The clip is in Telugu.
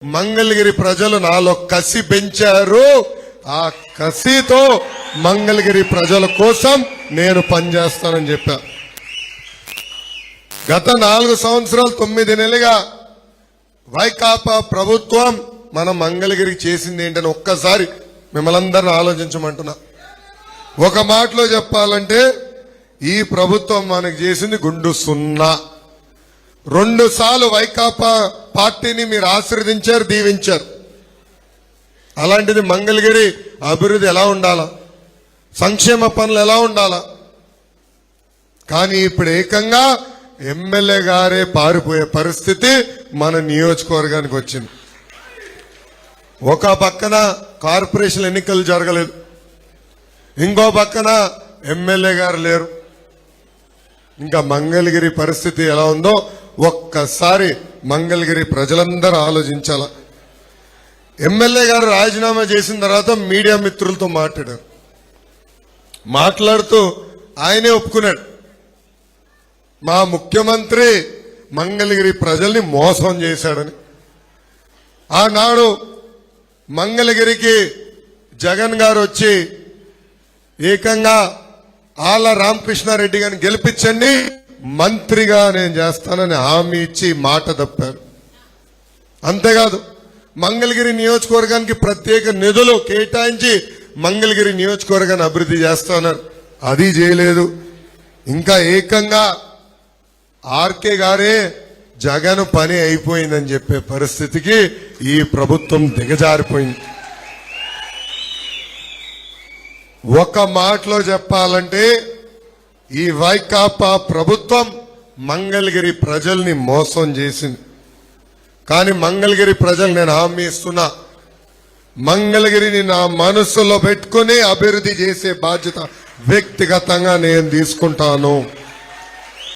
మంగళగిరి ప్రజలు నాలో కసి పెంచారు. ఆ కసితో మంగళగిరి ప్రజల కోసం నేను పనిచేస్తానని చెప్పా. గత 4 సంవత్సరాలు 9 నెలలుగా వైకాపా ప్రభుత్వం మన మంగళగిరికి చేసింది ఏంటని ఒక్కసారి మిమ్మల్ని ఆలోచించమంటున్నా. ఒక మాటలో చెప్పాలంటే ఈ ప్రభుత్వం మనకు చేసింది గుండు సున్నా. 2 సార్లు వైకాపా పార్టీని మీరు ఆశీర్వదించారు, దీవించారు. అలాంటిది మంగళగిరి అభివృద్ధి ఎలా ఉండాలా, సంక్షేమ పనులు ఎలా ఉండాలా, కానీ ఇప్పుడు ఏకంగా ఎమ్మెల్యే గారే పారిపోయే పరిస్థితి మన నియోజకవర్గానికి వచ్చింది. ఒక పక్కన కార్పొరేషన్ ఎన్నికలు జరగలేదు, ఇంకో పక్కన ఎమ్మెల్యే గారు లేరు. ఇంకా మంగళగిరి పరిస్థితి ఎలా ఉందో ఒక్కసారి మంగళగిరి ప్రజలందరూ ఆలోచించాల. ఎమ్మెల్యే గారు రాజీనామా చేసిన తర్వాత మీడియా మిత్రులతో మాట్లాడుతూ ఆయనే ఒప్పుకున్నాడు, మా ముఖ్యమంత్రి మంగళగిరి ప్రజల్ని మోసం చేశాడని. ఆనాడు మంగళగిరికి జగన్ గారు వచ్చి ఏకంగా ఆళ్ళ రామకృష్ణారెడ్డి గారిని గెలిపించండి, మంత్రిగా నేను చేస్తానని హామీ ఇచ్చి మాట తప్పారు. అంతేకాదు మంగళగిరి నియోజకవర్గానికి ప్రత్యేక నిధులు కేటాయించి మంగళగిరి నియోజకవర్గాన్ని అభివృద్ధి చేస్తున్నారు, అది చేయలేదు. ఇంకా ఏకంగా ఆర్కే గారే జగన్ పని అయిపోయిందని చెప్పే పరిస్థితికి ఈ ప్రభుత్వం దిగజారిపోయింది. ఒక మాటలో చెప్పాలంటే ఈ వైకాపా ప్రభుత్వం మంగళగిరి ప్రజల్ని మోసం చేసింది. కానీ మంగళగిరి ప్రజలు నేను హామీ ఇస్తున్నా, మంగళగిరిని నా మనసులో పెట్టుకుని అభివృద్ధి చేసే బాధ్యత వ్యక్తిగతంగా నేను తీసుకుంటాను.